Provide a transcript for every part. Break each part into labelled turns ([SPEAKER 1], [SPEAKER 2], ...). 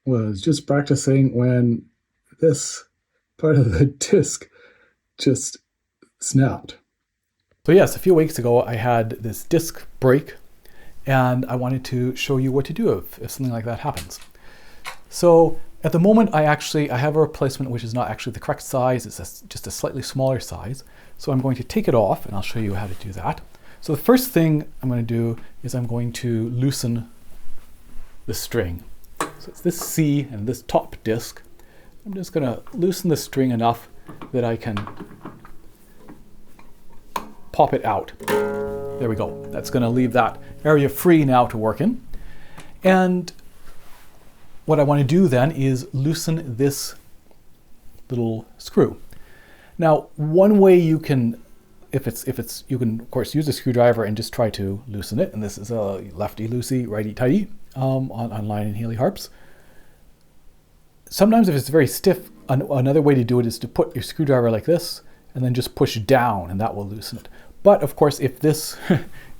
[SPEAKER 1] was just practicing when this part of the disc just snapped.
[SPEAKER 2] So yes, a few weeks ago I had this disc break, and I wanted to show you what to do if something like that happens. So at the moment I have a replacement which is not actually the correct size, it's just a slightly smaller size. So I'm going to take it off and I'll show you how to do that. So the first thing I'm going to do is I'm going to loosen the string. So it's this C and this top disc. I'm just going to loosen the string enough that I can pop it out. There we go. That's going to leave that area free now to work in. And what I want to do then is loosen this little screw. Now, one way you can, you can of course use a screwdriver and just try to loosen it. And this is a lefty loosey, righty tighty on Lyon and Healy harps. Sometimes if it's very stiff, another way to do it is to put your screwdriver like this and then just push down, and that will loosen it. But of course, if this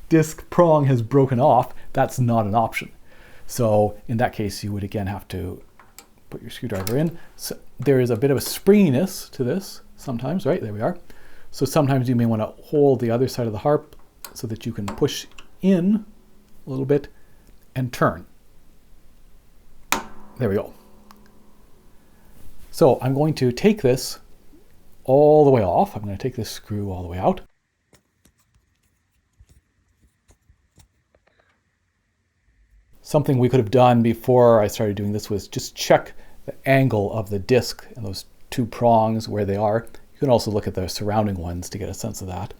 [SPEAKER 2] disc prong has broken off, that's not an option. So in that case, you would again have to put your screwdriver in. So there is a bit of a springiness to this sometimes, right? There we are. So sometimes you may want to hold the other side of the harp so that you can push in a little bit and turn. There we go. So I'm going to take this all the way off. I'm going to take this screw all the way out. Something we could have done before I started doing this was just check the angle of the disc and those two prongs where they are. You can also look at the surrounding ones to get a sense of that,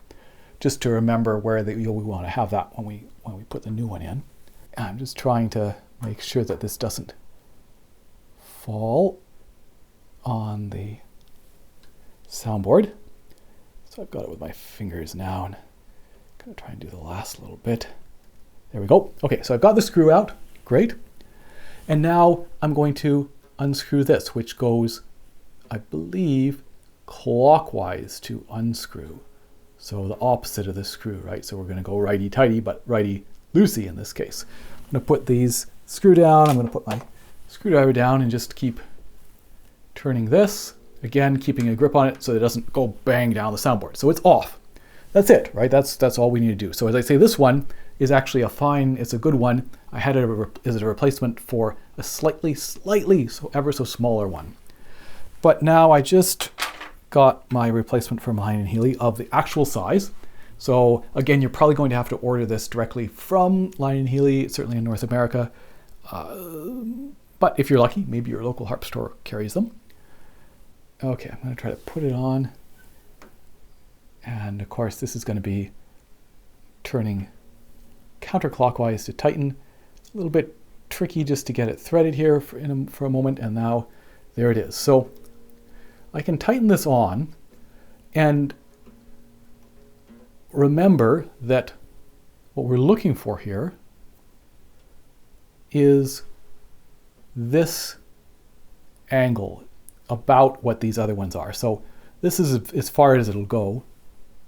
[SPEAKER 2] just to remember where we want to have that when we put the new one in. And I'm just trying to make sure that this doesn't fall on the soundboard. So I've got it with my fingers now, and I'm going to try and do the last little bit. There we go. Okay, so I've got the screw out. Great. And now I'm going to unscrew this, which goes, I believe, clockwise to unscrew. So the opposite of the screw, right? So we're going to go righty-tighty, but righty-loosey in this case. I'm going to put these screw down. I'm going to put my screwdriver down and just keep turning this. Again, keeping a grip on it so it doesn't go bang down the soundboard. So it's off. That's it, right? That's all we need to do. So as I say, this one is actually it's a good one. I had it as a replacement for a slightly, so ever so smaller one. But now I just got my replacement from Lyon and Healy of the actual size. So again, you're probably going to have to order this directly from Lyon and Healy, certainly in North America. But if you're lucky, maybe your local harp store carries them. Okay, I'm going to try to put it on. And of course, this is going to be turning counterclockwise to tighten. It's a little bit tricky just to get it threaded here for a moment, and now there it is. So I can tighten this on, and remember that what we're looking for here is this angle about what these other ones are. So this is as far as it'll go,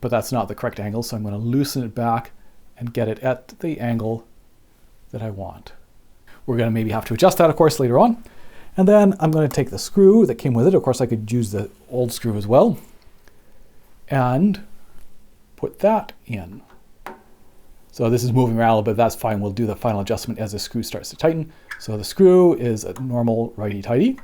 [SPEAKER 2] but that's not the correct angle, so I'm going to loosen it back and get it at the angle that I want. We're going to maybe have to adjust that, of course, later on. And then I'm going to take the screw that came with it. Of course, I could use the old screw as well, and put that in. So this is moving around a little bit. That's fine. We'll do the final adjustment as the screw starts to tighten. So the screw is a normal righty-tighty.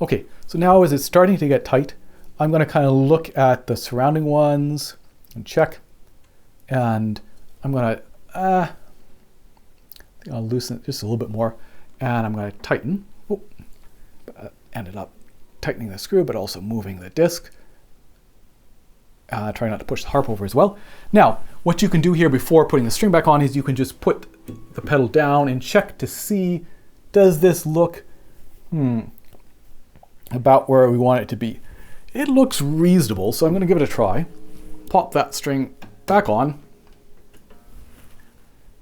[SPEAKER 2] Okay, so now as it's starting to get tight, I'm going to kind of look at the surrounding ones and check. And I'm going to I'll loosen it just a little bit more, and I'm going to tighten. Ended up tightening the screw, but also moving the disc. Try not to push the harp over as well. Now, what you can do here before putting the string back on is you can just put the pedal down and check to see, does this look about where we want it to be? It looks reasonable, so I'm going to give it a try. Pop that string back on,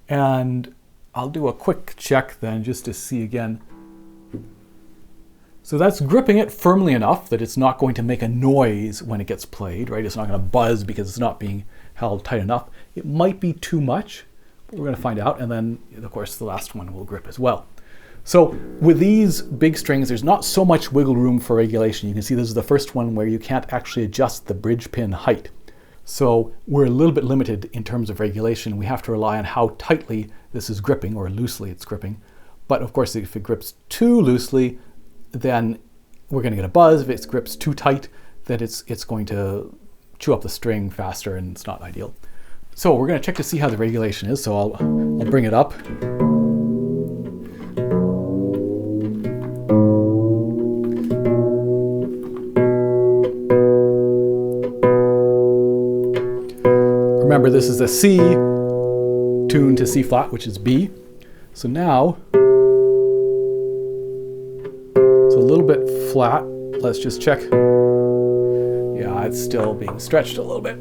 [SPEAKER 2] and I'll do a quick check then just to see again. So that's gripping it firmly enough that it's not going to make a noise when it gets played, right? It's not going to buzz because it's not being held tight enough. It might be too much We're going to find out, and then of course the last one will grip as well. So with these big strings, there's not so much wiggle room for regulation. You can see this is the first one where you can't actually adjust the bridge pin height. So we're a little bit limited in terms of regulation. We have to rely on how tightly this is gripping, or loosely it's gripping. But of course, if it grips too loosely, then we're going to get a buzz. If it grips too tight, then it's going to chew up the string faster, and it's not ideal. So we're going to check to see how the regulation is. So I'll bring it up. Remember, this is a C tuned to C flat, which is B. So now it's a little bit flat. Let's just check. Yeah, it's still being stretched a little bit.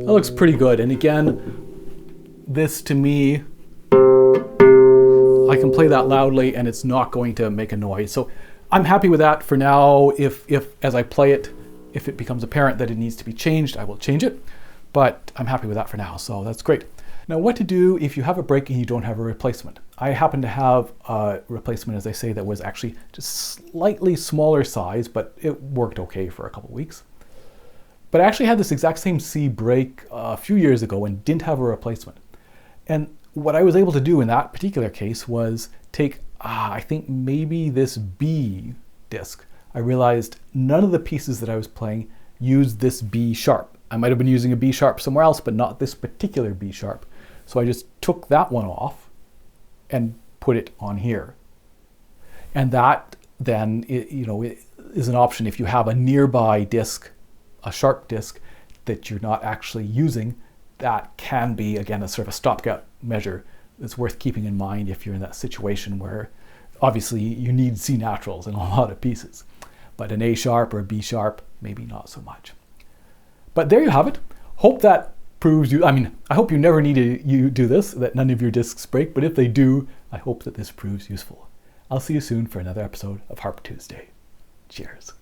[SPEAKER 2] That looks pretty good. And again, this to me, I can play that loudly and it's not going to make a noise. So I'm happy with that for now. If as I play it, if it becomes apparent that it needs to be changed, I will change it. But I'm happy with that for now, so that's great. Now, what to do if you have a break and you don't have a replacement? I happen to have a replacement, as I say, that was actually just slightly smaller size, but it worked okay for a couple weeks. But I actually had this exact same C break a few years ago and didn't have a replacement. And what I was able to do in that particular case was take, I think maybe this B disc. I realized none of the pieces that I was playing used this B sharp. I might have been using a B sharp somewhere else, but not this particular B sharp. So I just took that one off and put it on here. And that then, is an option if you have a nearby disc, a sharp disc that you're not actually using. That can be, again, a sort of a stopgap measure that's worth keeping in mind if you're in that situation where obviously you need C naturals in a lot of pieces, but an A sharp or a B sharp, maybe not so much. But there you have it. Hope that proves you, I hope you never need to do this, that none of your discs break, but if they do, I hope that this proves useful. I'll see you soon for another episode of Harp Tuesday. Cheers.